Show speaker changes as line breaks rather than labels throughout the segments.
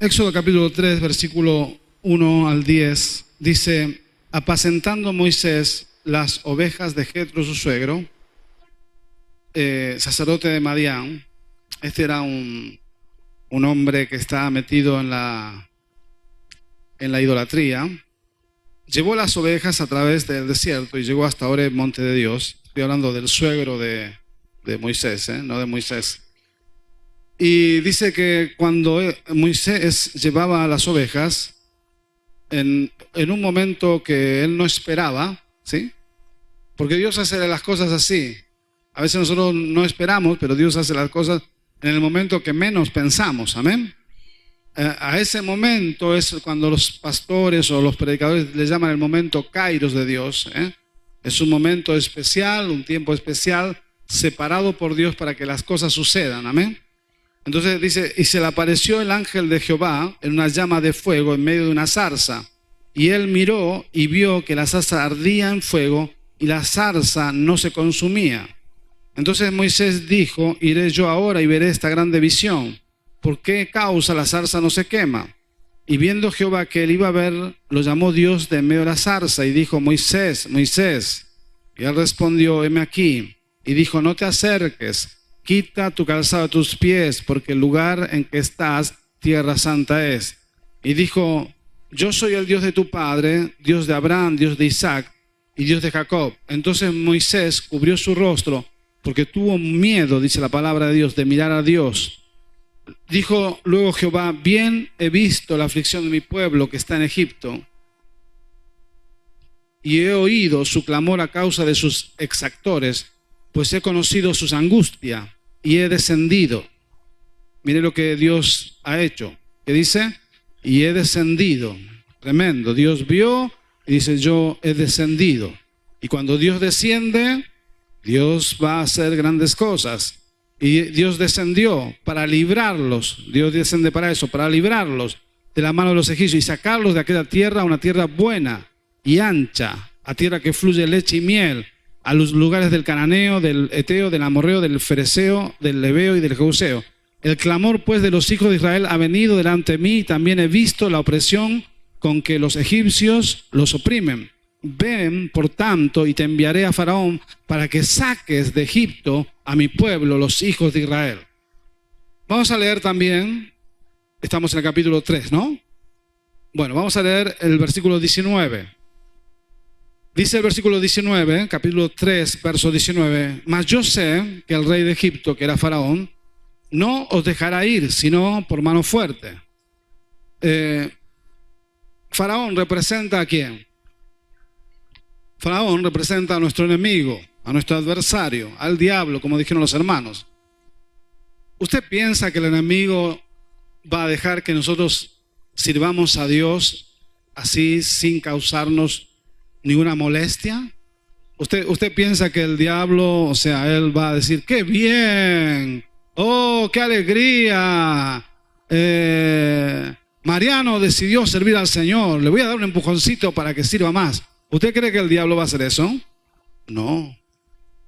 Éxodo capítulo 3, versículo 1 al 10, dice: apacentando Moisés las ovejas de Jetro, su suegro, sacerdote de Madián. Este era un hombre que estaba metido en la idolatría. Llevó las ovejas a través del desierto y llegó hasta Horeb, monte de Dios. Estoy hablando del suegro de Moisés, no de Moisés. Y dice que cuando Moisés llevaba a las ovejas, en un momento que él no esperaba, ¿sí? Porque Dios hace las cosas así. A veces nosotros no esperamos, pero Dios hace las cosas en el momento que menos pensamos. Amén. A ese momento es cuando los pastores o los predicadores le llaman el momento Kairos de Dios. Es un momento especial, un tiempo especial, separado por Dios para que las cosas sucedan. Amén. Entonces dice: y se le apareció el ángel de Jehová en una llama de fuego en medio de una zarza. Y él miró y vio que la zarza ardía en fuego y la zarza no se consumía. Entonces Moisés dijo: iré yo ahora y veré esta grande visión. ¿Por qué causa la zarza no se quema? Y viendo Jehová que él iba a ver, lo llamó Dios de en medio de la zarza y dijo: Moisés, Moisés. Y él respondió: heme aquí. Y dijo: no te acerques, quita tu calzado de tus pies, porque el lugar en que estás, tierra santa es. Y dijo: yo soy el Dios de tu padre, Dios de Abraham, Dios de Isaac y Dios de Jacob. Entonces Moisés cubrió su rostro, porque tuvo miedo, dice la palabra de Dios, de mirar a Dios. Dijo luego Jehová: bien he visto la aflicción de mi pueblo que está en Egipto, y he oído su clamor a causa de sus exactores, pues he conocido sus angustias y he descendido. Mire lo que Dios ha hecho. ¿Qué dice? Y he descendido. Tremendo. Dios vio y dice: yo he descendido. Y cuando Dios desciende, Dios va a hacer grandes cosas. Y Dios descendió para librarlos. Dios desciende para eso, para librarlos de la mano de los egipcios y sacarlos de aquella tierra a una tierra buena y ancha, a tierra que fluye leche y miel, a los lugares del cananeo, del eteo, del amorreo, del fereceo, del leveo y del jebuseo. El clamor pues de los hijos de Israel ha venido delante de mí, y también he visto la opresión con que los egipcios los oprimen. Ven, por tanto, y te enviaré a Faraón para que saques de Egipto a mi pueblo, los hijos de Israel. Vamos a leer también, estamos en el capítulo 3, ¿no? Bueno, vamos a leer el versículo 19. Dice el versículo 19, capítulo 3, verso 19: mas yo sé que el rey de Egipto, que era Faraón, no os dejará ir, sino por mano fuerte. Faraón representa ¿a quién? Faraón representa a nuestro enemigo, a nuestro adversario, al diablo, como dijeron los hermanos. ¿Usted piensa que el enemigo va a dejar que nosotros sirvamos a Dios así sin causarnos ninguna molestia? ¿Usted piensa que el diablo, o sea, él va a decir: ¡qué bien! ¡Oh, qué alegría! Mariano decidió servir al Señor, le voy a dar un empujoncito para que sirva más. ¿Usted cree que el diablo va a hacer eso? No.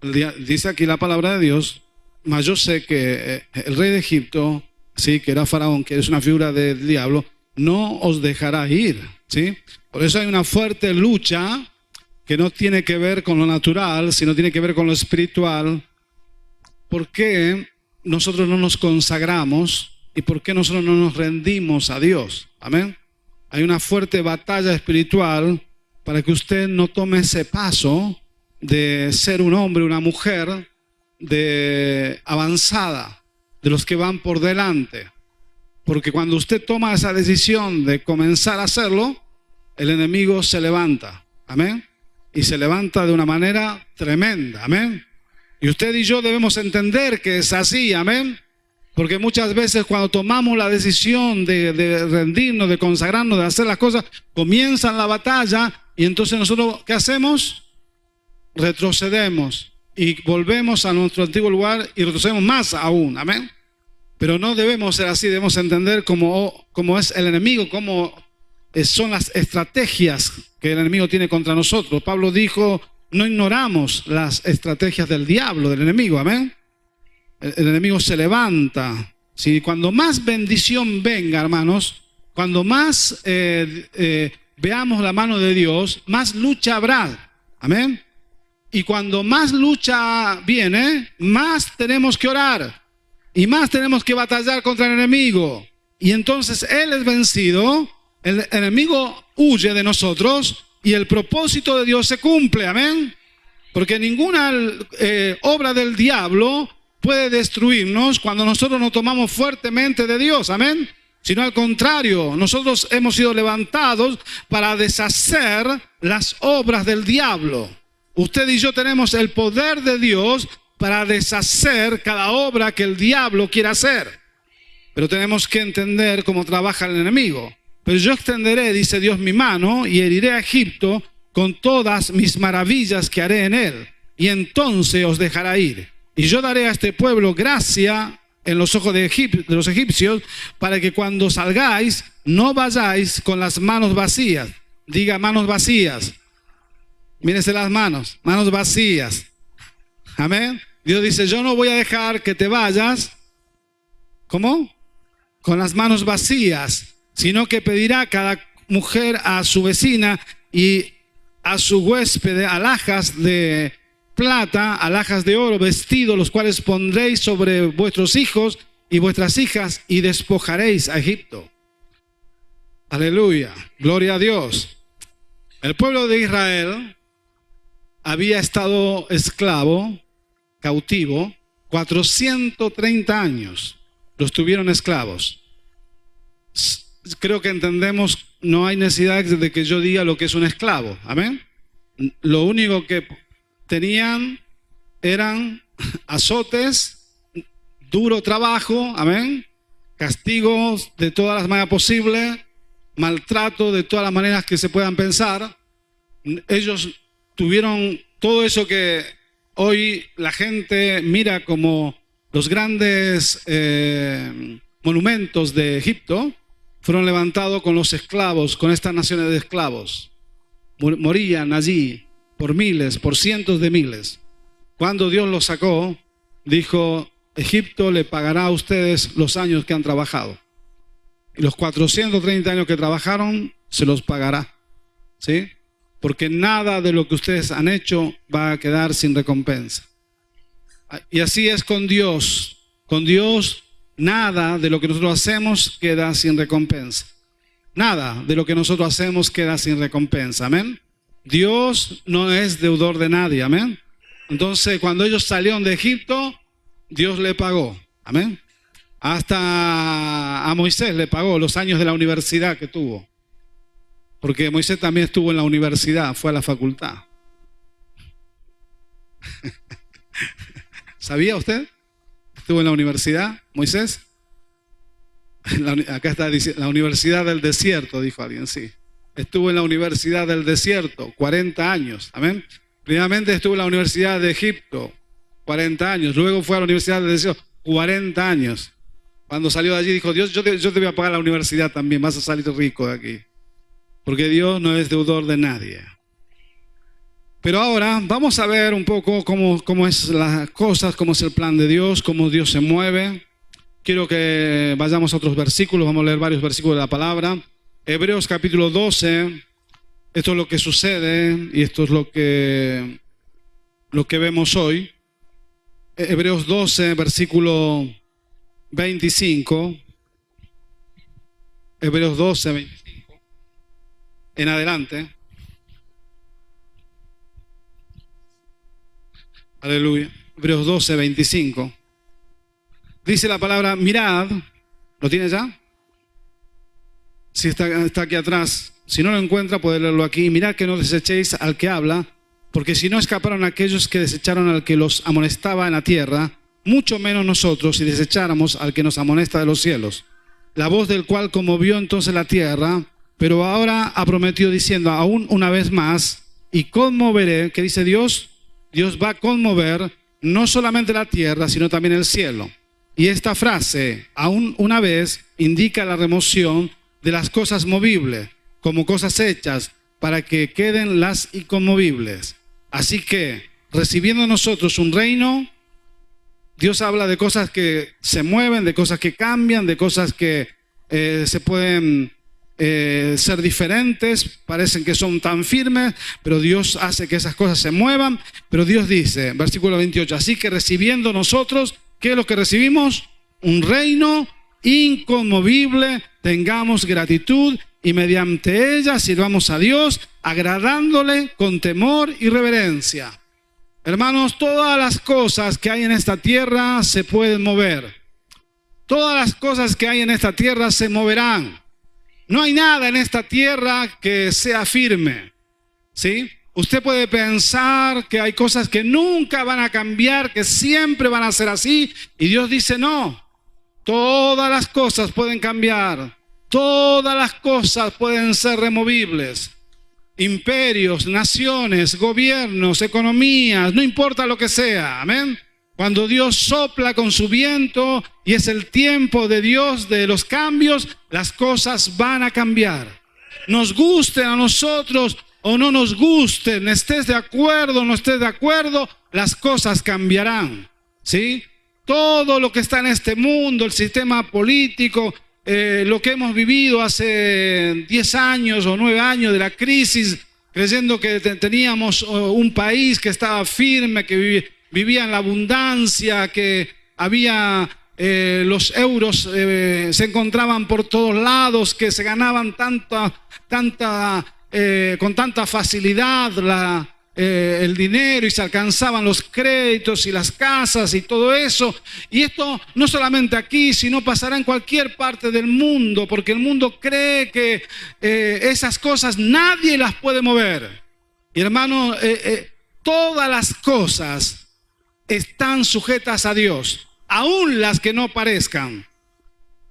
Dice aquí la palabra de Dios: mas yo sé que el rey de Egipto, sí, que era Faraón, que es una figura del diablo, no os dejará ir, ¿sí? Por eso hay una fuerte lucha que no tiene que ver con lo natural, sino tiene que ver con lo espiritual. ¿Por qué nosotros no nos consagramos y por qué nosotros no nos rendimos a Dios? Amén. Hay una fuerte batalla espiritual para que usted no tome ese paso de ser un hombre, una mujer de avanzada, de los que van por delante. Porque cuando usted toma esa decisión de comenzar a hacerlo, el enemigo se levanta. Amén. Y se levanta de una manera tremenda. Amén. Y usted y yo debemos entender que es así. Amén. Porque muchas veces cuando tomamos la decisión de rendirnos, de consagrarnos, de hacer las cosas, comienza la batalla y entonces nosotros, ¿qué hacemos? Retrocedemos y volvemos a nuestro antiguo lugar y retrocedemos más aún. Amén. Pero no debemos ser así, debemos entender cómo es el enemigo, cómo son las estrategias que el enemigo tiene contra nosotros. Pablo dijo: no ignoramos las estrategias del diablo, del enemigo. Amén. El enemigo se levanta. Si cuando más bendición venga, hermanos, Cuando más veamos la mano de Dios, más lucha habrá. Amén. Y cuando más lucha viene, más tenemos que orar. Y más tenemos que batallar contra el enemigo. Y entonces Él es vencido, el enemigo huye de nosotros y el propósito de Dios se cumple. Amén. Porque ninguna obra del diablo puede destruirnos cuando nosotros nos tomamos fuertemente de Dios. Amén. Sino al contrario, nosotros hemos sido levantados para deshacer las obras del diablo. Usted y yo tenemos el poder de Dios para deshacer cada obra que el diablo quiera hacer. Pero tenemos que entender cómo trabaja el enemigo. Pero yo extenderé, dice Dios, mi mano y heriré a Egipto con todas mis maravillas que haré en él. Y entonces os dejará ir. Y yo daré a este pueblo gracia en los ojos de los egipcios, para que cuando salgáis no vayáis con las manos vacías. Diga manos vacías. Mírese las manos vacías. Amén. Dios dice, yo no voy a dejar que te vayas, ¿cómo? Con las manos vacías, sino que pedirá cada mujer a su vecina y a su huésped alhajas de plata, alhajas de oro, vestidos, los cuales pondréis sobre vuestros hijos y vuestras hijas y despojaréis a Egipto. Aleluya, gloria a Dios. El pueblo de Israel había estado esclavo, cautivo, 430 años. Los tuvieron esclavos. Creo que entendemos, no hay necesidad de que yo diga lo que es un esclavo. Amén. Lo único que tenían eran azotes, duro trabajo, amén, castigos de todas las maneras posibles, maltrato de todas las maneras que se puedan pensar. Ellos tuvieron todo eso que hoy la gente mira como los grandes monumentos de Egipto, fueron levantados con los esclavos, con estas naciones de esclavos. Morían allí por miles, por cientos de miles. Cuando Dios los sacó, dijo, Egipto le pagará a ustedes los años que han trabajado. Y los 430 años que trabajaron, se los pagará. ¿Sí? Porque nada de lo que ustedes han hecho va a quedar sin recompensa. Y así es con Dios. Con Dios, nada de lo que nosotros hacemos queda sin recompensa. Nada de lo que nosotros hacemos queda sin recompensa. Amén. Dios no es deudor de nadie. Amén. Entonces, cuando ellos salieron de Egipto, Dios le pagó. Amén. Hasta a Moisés le pagó los años de la universidad que tuvo. Porque Moisés también estuvo en la universidad, fue a la facultad. ¿Sabía usted? ¿Estuvo en la universidad, Moisés? Acá está diciendo, la universidad del desierto, dijo alguien, sí. Estuvo en la universidad del desierto, 40 años, amén. Primeramente estuvo en la universidad de Egipto, 40 años. Luego fue a la universidad del desierto, 40 años. Cuando salió de allí dijo, Dios, yo te voy a pagar la universidad también, vas a salir rico de aquí. Porque Dios no es deudor de nadie. Pero ahora vamos a ver un poco cómo es las cosas, cómo es el plan de Dios, cómo Dios se mueve. Quiero que vayamos a otros versículos, vamos a leer varios versículos de la palabra. Hebreos capítulo 12, esto es lo que sucede y esto es lo que vemos hoy. Hebreos 12, versículo 25. Hebreos 12, 25. En adelante. Aleluya. Hebreos 12, 25. Dice la palabra, mirad. ¿Lo tiene ya? Si está aquí atrás. Si no lo encuentra, puede leerlo aquí. Mirad que no desechéis al que habla, porque si no escaparon aquellos que desecharon al que los amonestaba en la tierra, mucho menos nosotros si desecháramos al que nos amonesta de los cielos. La voz del cual conmovió entonces la tierra, pero ahora ha prometido diciendo aún una vez más, y conmoveré, ¿qué dice Dios? Dios va a conmover no solamente la tierra, sino también el cielo. Y esta frase, aún una vez, indica la remoción de las cosas movibles, como cosas hechas, para que queden las inconmovibles. Así que, recibiendo nosotros un reino, Dios habla de cosas que se mueven, de cosas que cambian, de cosas que se pueden ser diferentes, parecen que son tan firmes, pero Dios hace que esas cosas se muevan. Pero Dios dice, versículo 28, así que recibiendo nosotros, ¿qué es lo que recibimos? Un reino inconmovible, tengamos gratitud y mediante ella sirvamos a Dios, agradándole con temor y reverencia. Hermanos, todas las cosas que hay en esta tierra se pueden mover. Todas las cosas que hay en esta tierra se moverán. No hay nada en esta tierra que sea firme, ¿sí? Usted puede pensar que hay cosas que nunca van a cambiar, que siempre van a ser así, y Dios dice no. Todas las cosas pueden cambiar, todas las cosas pueden ser removibles. Imperios, naciones, gobiernos, economías, no importa lo que sea, amén. Cuando Dios sopla con su viento y es el tiempo de Dios de los cambios, las cosas van a cambiar. Nos gusten a nosotros o no nos gusten, estés de acuerdo o no estés de acuerdo, las cosas cambiarán, ¿sí? Todo lo que está en este mundo, el sistema político, lo que hemos vivido hace 10 años o 9 años de la crisis, creyendo que teníamos un país que estaba firme, que vivía en la abundancia, que había los euros se encontraban por todos lados, que se ganaban con tanta facilidad el dinero y se alcanzaban los créditos y las casas y todo eso. Y esto no solamente aquí, sino pasará en cualquier parte del mundo, porque el mundo cree que esas cosas nadie las puede mover. Y hermano, todas las cosas están sujetas a Dios, aún las que no parezcan.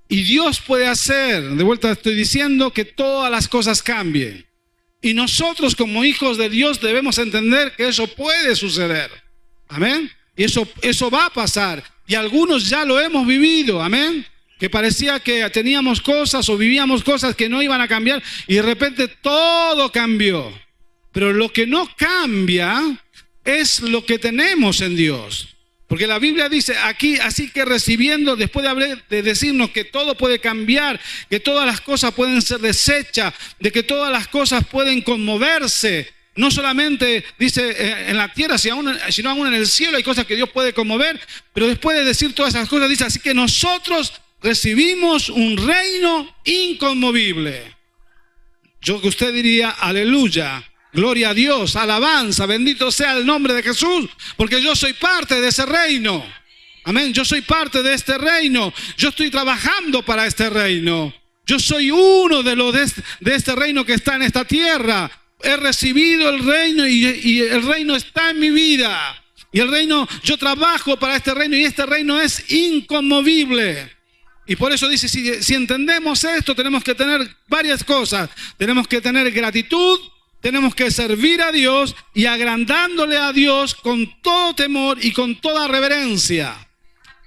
Y Dios puede hacer, de vuelta estoy diciendo, que todas las cosas cambien. Y nosotros como hijos de Dios debemos entender que eso puede suceder. Amén. Y eso va a pasar. Y algunos ya lo hemos vivido. Amén. Que parecía que teníamos cosas o vivíamos cosas que no iban a cambiar y de repente todo cambió. Pero lo que no cambia es lo que tenemos en Dios. Porque la Biblia dice aquí, así que recibiendo, después de decirnos que todo puede cambiar, que todas las cosas pueden ser deshechas, de que todas las cosas pueden conmoverse, no solamente dice en la tierra, sino aún en el cielo hay cosas que Dios puede conmover, pero después de decir todas esas cosas dice, así que nosotros recibimos un reino inconmovible. Yo que usted diría, aleluya. Gloria a Dios, alabanza, bendito sea el nombre de Jesús, porque yo soy parte de ese reino. Amén, yo soy parte de este reino. Yo estoy trabajando para este reino. Yo soy uno de este reino que está en esta tierra. He recibido el reino y el reino está en mi vida. Y el reino, yo trabajo para este reino y este reino es inconmovible. Y por eso dice, si entendemos esto, tenemos que tener varias cosas. Tenemos que tener gratitud. Tenemos que servir a Dios y agrandándole a Dios con todo temor y con toda reverencia.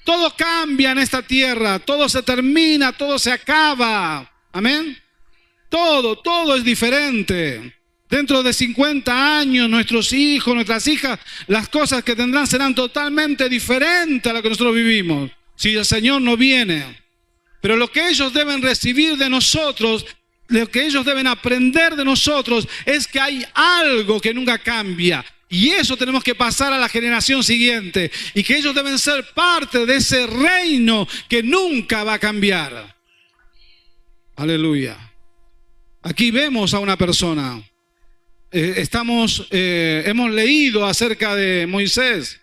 Todo cambia en esta tierra, todo se termina, todo se acaba. Amén. Todo es diferente. Dentro de 50 años, nuestros hijos, nuestras hijas, las cosas que tendrán serán totalmente diferentes a lo que nosotros vivimos, si el Señor no viene. Pero lo que ellos deben recibir de nosotros, lo que ellos deben aprender de nosotros es que hay algo que nunca cambia. Y eso tenemos que pasar a la generación siguiente. Y que ellos deben ser parte de ese reino que nunca va a cambiar. Aleluya. Aquí vemos a una persona. Hemos leído acerca de Moisés.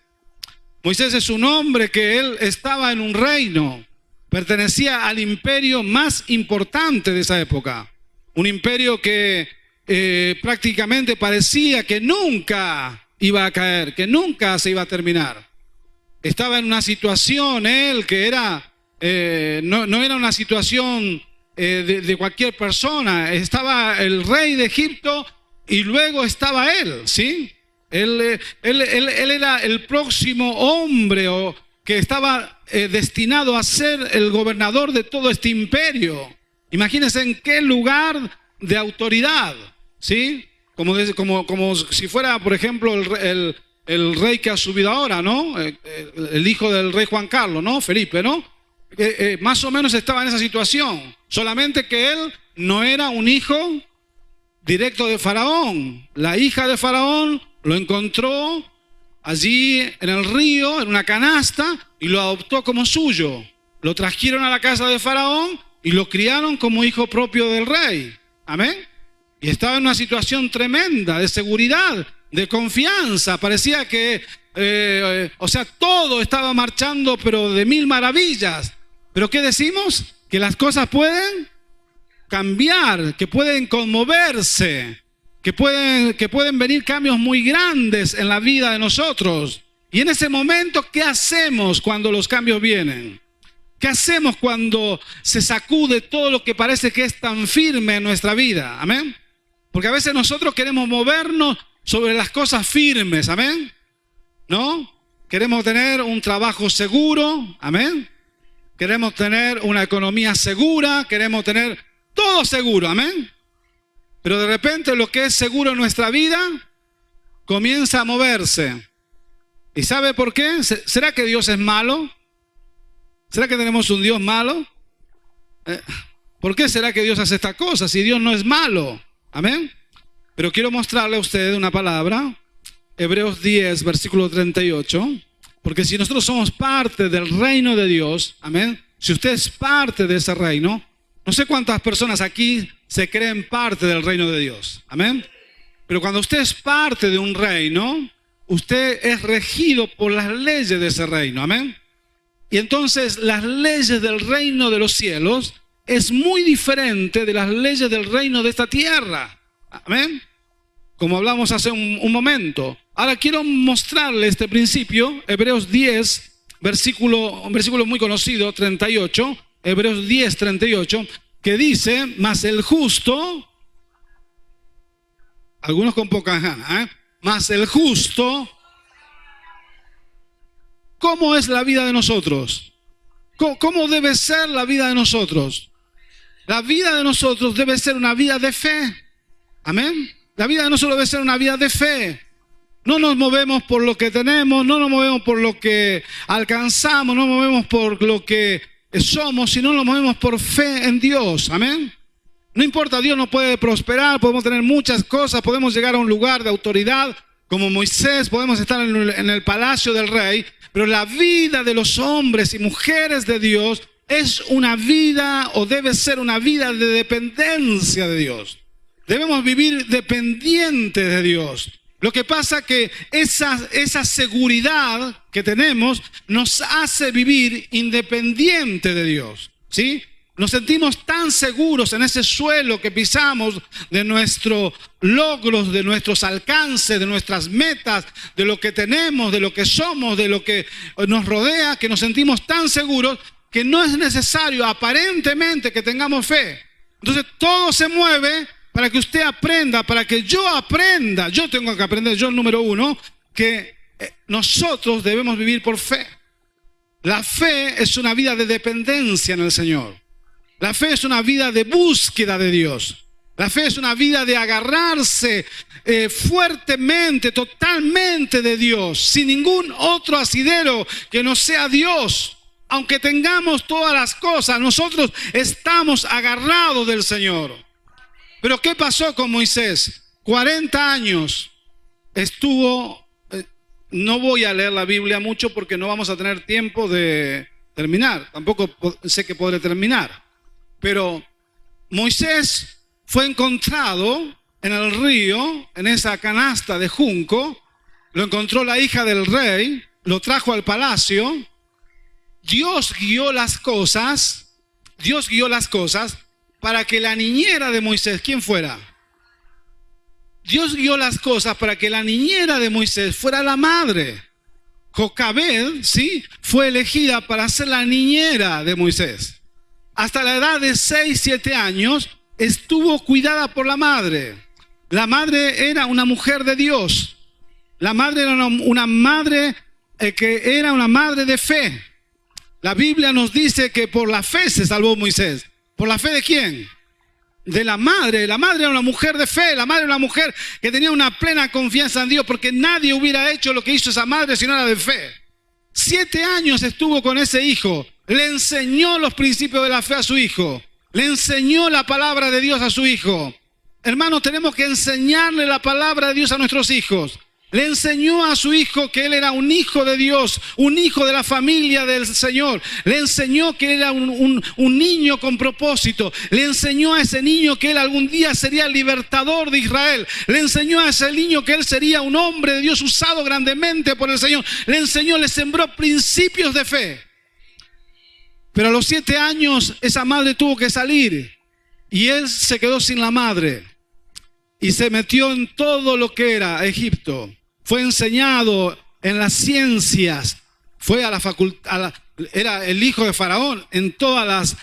Moisés es un hombre que él estaba en un reino. Pertenecía al imperio más importante de esa época. Un imperio que prácticamente parecía que nunca iba a caer, que nunca se iba a terminar. Estaba en una situación, él, que era, no era una situación de cualquier persona. Estaba el rey de Egipto y luego estaba él, ¿sí? Él era el próximo hombre que estaba destinado a ser el gobernador de todo este imperio. Imagínense en qué lugar de autoridad, ¿sí? Como si fuera, por ejemplo, el rey que ha subido ahora, ¿no? El hijo del rey Juan Carlos, ¿no? Felipe, ¿no? más o menos estaba en esa situación, solamente que él no era un hijo directo de Faraón. La hija de Faraón lo encontró allí en el río, en una canasta, y lo adoptó como suyo. Lo trajeron a la casa de Faraón y lo criaron como hijo propio del rey. Amén. Y estaba en una situación tremenda de seguridad, de confianza. Parecía que, todo estaba marchando, pero de mil maravillas. ¿Pero qué decimos? Que las cosas pueden cambiar, que pueden conmoverse, que pueden venir cambios muy grandes en la vida de nosotros. Y en ese momento, ¿qué hacemos cuando los cambios vienen? ¿Qué hacemos cuando se sacude todo lo que parece que es tan firme en nuestra vida? Amén. Porque a veces nosotros queremos movernos sobre las cosas firmes. Amén. ¿No? Queremos tener un trabajo seguro. Amén. Queremos tener una economía segura. Queremos tener todo seguro. Amén. Pero de repente lo que es seguro en nuestra vida comienza a moverse. ¿Y sabe por qué? ¿Será que Dios es malo? ¿Será que tenemos un Dios malo? ¿Por qué será que Dios hace esta cosa si Dios no es malo? Amén. Pero quiero mostrarle a usted una palabra, Hebreos 10, versículo 38, porque si nosotros somos parte del reino de Dios, amén, si usted es parte de ese reino, no sé cuántas personas aquí se creen parte del reino de Dios, amén, pero cuando usted es parte de un reino, usted es regido por las leyes de ese reino, amén. Y entonces las leyes del reino de los cielos es muy diferente de las leyes del reino de esta tierra. Amén. Como hablamos hace un momento. Ahora quiero mostrarle este principio. Hebreos 10, un versículo muy conocido, 38. Hebreos 10, 38, que dice, mas el justo, algunos con poca gana, mas el justo, ¿cómo es la vida de nosotros? ¿Cómo debe ser la vida de nosotros? La vida de nosotros debe ser una vida de fe. Amén. La vida de nosotros debe ser una vida de fe. No nos movemos por lo que tenemos, no nos movemos por lo que alcanzamos, no nos movemos por lo que somos, sino nos movemos por fe en Dios. Amén. No importa, Dios nos puede prosperar, podemos tener muchas cosas, podemos llegar a un lugar de autoridad como Moisés, podemos estar en el palacio del rey, pero la vida de los hombres y mujeres de Dios es una vida, o debe ser una vida de dependencia de Dios. Debemos vivir dependientes de Dios. Lo que pasa que esa seguridad que tenemos nos hace vivir independiente de Dios, ¿sí? Nos sentimos tan seguros en ese suelo que pisamos de nuestros logros, de nuestros alcances, de nuestras metas, de lo que tenemos, de lo que somos, de lo que nos rodea, que nos sentimos tan seguros que no es necesario aparentemente que tengamos fe. Entonces todo se mueve para que usted aprenda, para que yo aprenda. Yo tengo que aprender, yo número uno, que nosotros debemos vivir por fe. La fe es una vida de dependencia en el Señor. La fe es una vida de búsqueda de Dios. La fe es una vida de agarrarse fuertemente, totalmente de Dios, sin ningún otro asidero que no sea Dios. Aunque tengamos todas las cosas, nosotros estamos agarrados del Señor. Pero ¿qué pasó con Moisés? 40 años estuvo, no voy a leer la Biblia mucho porque no vamos a tener tiempo de terminar. Tampoco sé que podré terminar. Pero Moisés fue encontrado en el río, en esa canasta de junco. Lo encontró la hija del rey, lo trajo al palacio. Dios guió las cosas para que la niñera de Moisés, ¿quién fuera? Dios guió las cosas para que la niñera de Moisés fuera la madre. Jocabed, ¿sí?, fue elegida para ser la niñera de Moisés. Hasta la edad de 6, 7 años estuvo cuidada por la madre. La madre era una mujer de Dios. La madre era una madre que era una madre de fe. La Biblia nos dice que por la fe se salvó Moisés. ¿Por la fe de quién? De la madre. La madre era una mujer de fe. La madre era una mujer que tenía una plena confianza en Dios, porque nadie hubiera hecho lo que hizo esa madre si no era de fe. 7 años estuvo con ese hijo. Le enseñó los principios de la fe a su hijo. Le enseñó la palabra de Dios a su hijo. Hermanos, tenemos que enseñarle la palabra de Dios a nuestros hijos. Le enseñó a su hijo que él era un hijo de Dios, un hijo de la familia del Señor. Le enseñó que era un niño con propósito. Le enseñó a ese niño que él algún día sería el libertador de Israel. Le enseñó a ese niño que él sería un hombre de Dios usado grandemente por el Señor. Le enseñó, le sembró principios de fe. Pero a los 7 años esa madre tuvo que salir y él se quedó sin la madre y se metió en todo lo que era Egipto. Fue enseñado en las ciencias, fue a la facultad, era el hijo de Faraón en todas las,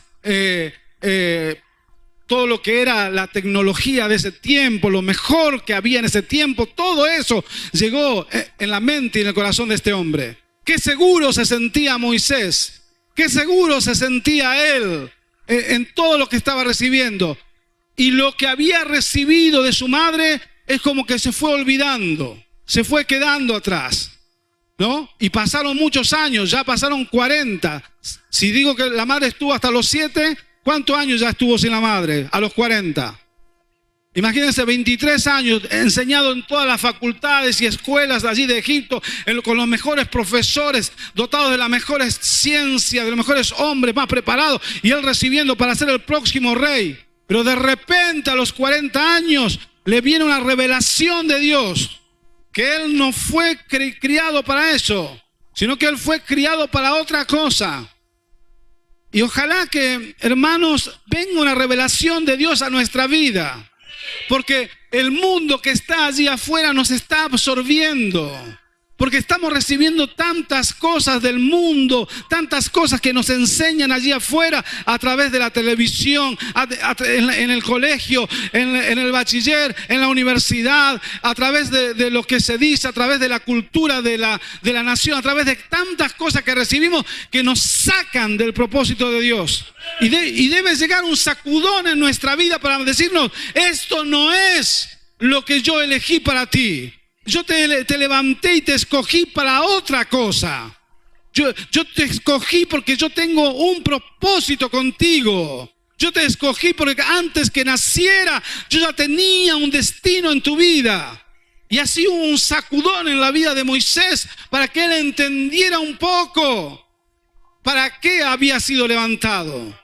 todo lo que era la tecnología de ese tiempo, lo mejor que había en ese tiempo, todo eso llegó en la mente y en el corazón de este hombre. Qué seguro se sentía Moisés. Qué seguro se sentía él en todo lo que estaba recibiendo. Y lo que había recibido de su madre es como que se fue olvidando, se fue quedando atrás, ¿no? Y pasaron muchos años, ya pasaron 40. Si digo que la madre estuvo hasta los 7, ¿cuántos años ya estuvo sin la madre? A los 40. Imagínense, 23 años enseñado en todas las facultades y escuelas de allí de Egipto, con los mejores profesores, dotados de las mejores ciencias, de los mejores hombres más preparados, y él recibiendo para ser el próximo rey. Pero de repente a los 40 años le viene una revelación de Dios, que él no fue criado para eso, sino que él fue criado para otra cosa. Y ojalá que, hermanos, venga una revelación de Dios a nuestra vida. Porque el mundo que está allí afuera nos está absorbiendo. Porque estamos recibiendo tantas cosas del mundo, tantas cosas que nos enseñan allí afuera a través de la televisión, en el colegio, en el bachiller, en la universidad, a través de lo que se dice, a través de la cultura de la nación, a través de tantas cosas que recibimos que nos sacan del propósito de Dios. Y debe llegar un sacudón en nuestra vida para decirnos, esto no es lo que yo elegí para ti. Yo te levanté y te escogí para otra cosa. Yo te escogí porque yo tengo un propósito contigo. Yo te escogí porque antes que naciera yo ya tenía un destino en tu vida. Y así hubo un sacudón en la vida de Moisés para que él entendiera un poco para qué había sido levantado.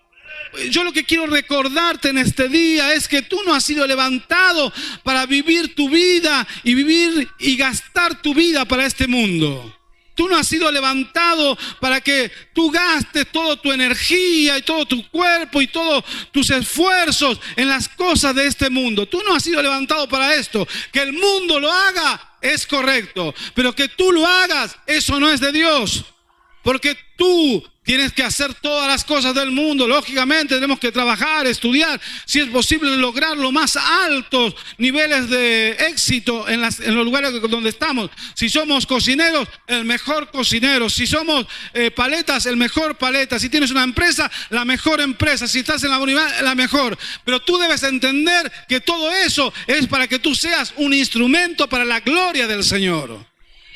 Yo lo que quiero recordarte en este día es que tú no has sido levantado para vivir tu vida y vivir y gastar tu vida para este mundo. Tú no has sido levantado para que tú gastes toda tu energía y todo tu cuerpo y todos tus esfuerzos en las cosas de este mundo. Tú no has sido levantado para esto. Que el mundo lo haga es correcto, pero que tú lo hagas, eso no es de Dios. Porque tú tienes que hacer todas las cosas del mundo. Lógicamente tenemos que trabajar, estudiar, si es posible lograr los más altos niveles de éxito en los lugares donde estamos. Si somos cocineros, el mejor cocinero. Si somos paletas, el mejor paleta. Si tienes una empresa, la mejor empresa. Si estás en la universidad, la mejor. Pero tú debes entender que todo eso es para que tú seas un instrumento para la gloria del Señor.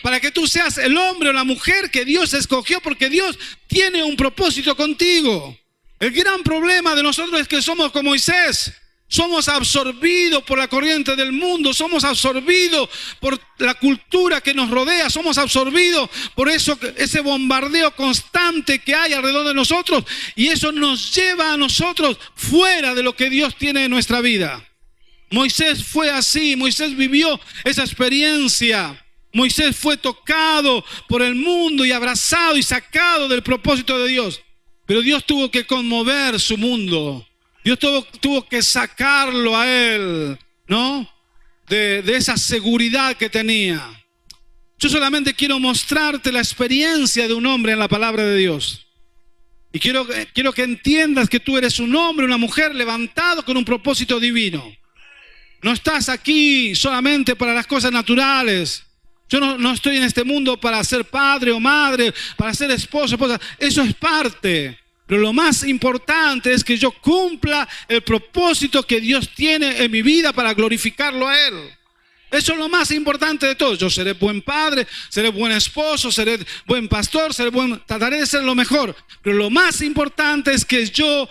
Para que tú seas el hombre o la mujer que Dios escogió, porque Dios tiene un propósito contigo. El gran problema de nosotros es que somos como Moisés. Somos absorbidos por la corriente del mundo, somos absorbidos por la cultura que nos rodea, somos absorbidos por ese bombardeo constante que hay alrededor de nosotros, y eso nos lleva a nosotros fuera de lo que Dios tiene en nuestra vida. Moisés fue así, Moisés vivió esa experiencia. Moisés fue tocado por el mundo y abrazado y sacado del propósito de Dios. Pero Dios tuvo que conmover su mundo. Dios tuvo que sacarlo a él, ¿no? De esa seguridad que tenía. Yo solamente quiero mostrarte la experiencia de un hombre en la palabra de Dios. Y quiero que entiendas que tú eres un hombre, una mujer levantado con un propósito divino. No estás aquí solamente para las cosas naturales. Yo no estoy en este mundo para ser padre o madre, para ser esposo, esposa. Eso es parte. Pero lo más importante es que yo cumpla el propósito que Dios tiene en mi vida para glorificarlo a Él. Eso es lo más importante de todo. Yo seré buen padre, seré buen esposo, seré buen pastor, trataré de ser lo mejor. Pero lo más importante es que yo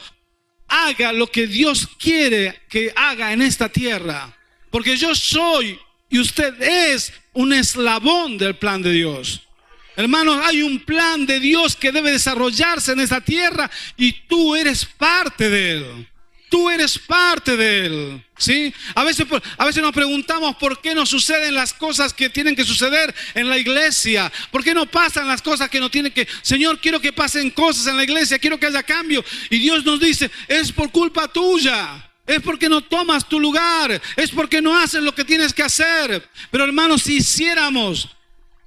haga lo que Dios quiere que haga en esta tierra. Porque yo soy y usted es un eslabón del plan de Dios. Hermanos, hay un plan de Dios que debe desarrollarse en esta tierra y tú eres parte de él. Tú eres parte de él, ¿sí? A veces nos preguntamos por qué no suceden las cosas que tienen que suceder en la iglesia. ¿Por qué no pasan las cosas que no tienen que? Señor, quiero que pasen cosas en la iglesia, quiero que haya cambio. Y Dios nos dice, es por culpa tuya. Es porque no tomas tu lugar. Es porque no haces lo que tienes que hacer. Pero hermanos, si hiciéramos,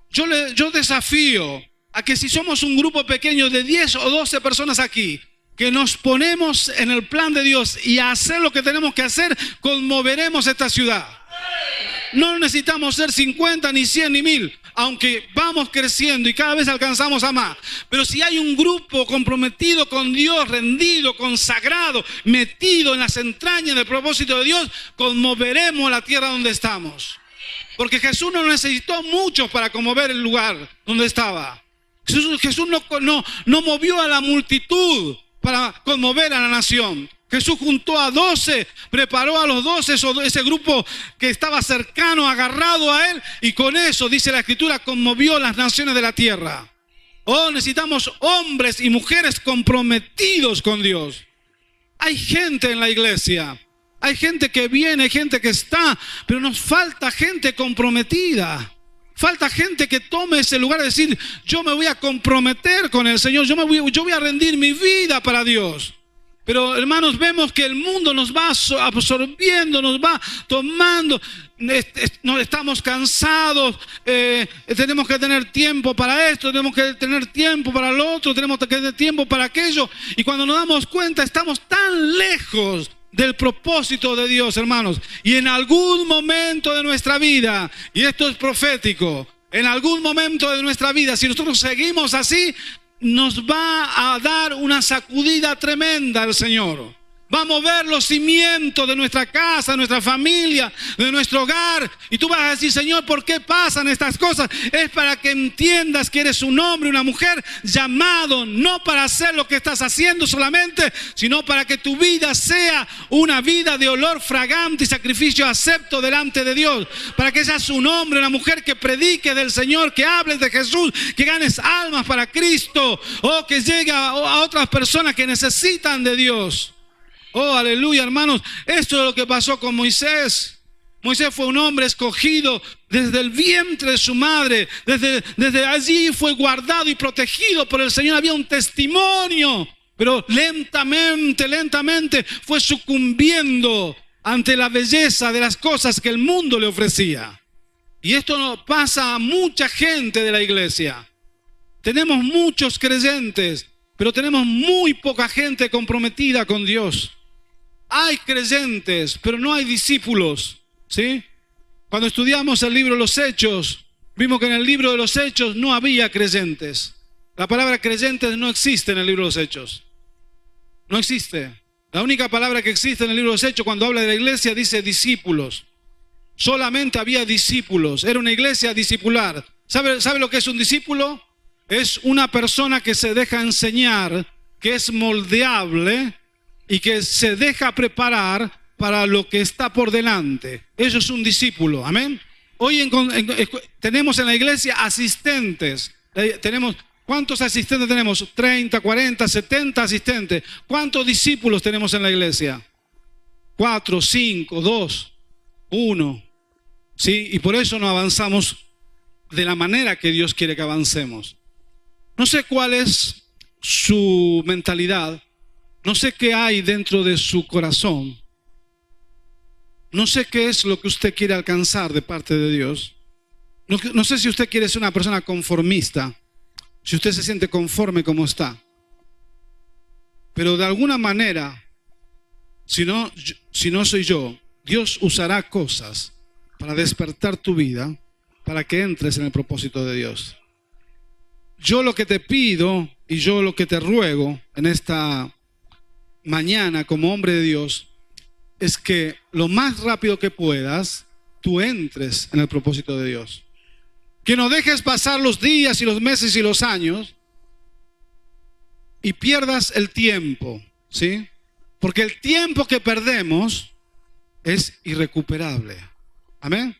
yo desafío a que si somos un grupo pequeño de 10 o 12 personas aquí, que nos ponemos en el plan de Dios y a hacer lo que tenemos que hacer, conmoveremos esta ciudad. No necesitamos ser 50, ni 100, ni 1000, aunque vamos creciendo y cada vez alcanzamos a más. Pero si hay un grupo comprometido con Dios, rendido, consagrado, metido en las entrañas del propósito de Dios, conmoveremos la tierra donde estamos. Porque Jesús no necesitó muchos para conmover el lugar donde estaba. Jesús no movió a la multitud para conmover a la nación. Jesús juntó a 12, preparó a los 12, ese grupo que estaba cercano, agarrado a él, y con eso, dice la Escritura, conmovió las naciones de la tierra. Oh, necesitamos hombres y mujeres comprometidos con Dios. Hay gente en la iglesia, hay gente que viene, hay gente que está, pero nos falta gente comprometida. Falta gente que tome ese lugar de decir, yo me voy a comprometer con el Señor, yo voy a rendir mi vida para Dios. Pero hermanos, vemos que el mundo nos va absorbiendo, nos va tomando, estamos cansados, tenemos que tener tiempo para esto, tenemos que tener tiempo para lo otro, tenemos que tener tiempo para aquello. Y cuando nos damos cuenta, estamos tan lejos del propósito de Dios, hermanos. Y en algún momento de nuestra vida, y esto es profético, en algún momento de nuestra vida, si nosotros seguimos así, nos va a dar una sacudida tremenda el Señor. Va a mover los cimientos de nuestra casa, de nuestra familia, de nuestro hogar. Y tú vas a decir, Señor, ¿por qué pasan estas cosas? Es para que entiendas que eres un hombre, una mujer llamado, no para hacer lo que estás haciendo solamente, sino para que tu vida sea una vida de olor fragante y sacrificio acepto delante de Dios. Para que seas un hombre, una mujer que predique del Señor, que hables de Jesús, que ganes almas para Cristo, o que llegue a otras personas que necesitan de Dios. Oh, aleluya, hermanos. Esto es lo que pasó con Moisés. Moisés fue un hombre escogido desde el vientre de su madre. Desde allí fue guardado y protegido por el Señor. Había un testimonio, pero lentamente fue sucumbiendo ante la belleza de las cosas que el mundo le ofrecía. Y esto nos pasa a mucha gente de la iglesia. Tenemos muchos creyentes, pero tenemos muy poca gente comprometida con Dios. Hay creyentes, pero no hay discípulos, ¿sí? Cuando estudiamos el libro de los Hechos, vimos que en el libro de los Hechos no había creyentes. La palabra creyentes no existe en el libro de los Hechos. No existe. La única palabra que existe en el libro de los Hechos cuando habla de la iglesia dice discípulos. Solamente había discípulos. Era una iglesia discipular. ¿Sabe lo que es un discípulo? Es una persona que se deja enseñar, que es moldeable y que se deja preparar para lo que está por delante. Eso es un discípulo, amén. Hoy tenemos en la iglesia asistentes. ¿Cuántos asistentes tenemos? 30, 40, 70 asistentes. ¿Cuántos discípulos tenemos en la iglesia? 4, 5, 2, 1. ¿Sí? Y por eso no avanzamos de la manera que Dios quiere que avancemos. No sé cuál es su mentalidad. No sé qué hay dentro de su corazón. No sé qué es lo que usted quiere alcanzar de parte de Dios. No sé si usted quiere ser una persona conformista, si usted se siente conforme como está. Pero de alguna manera, si no soy yo, Dios usará cosas para despertar tu vida, para que entres en el propósito de Dios. Yo lo que te pido y yo lo que te ruego en esta mañana como hombre de Dios es que lo más rápido que puedas tú entres en el propósito de Dios. Que no dejes pasar los días y los meses y los años y pierdas el tiempo, ¿sí? Porque el tiempo que perdemos es irrecuperable. Amén.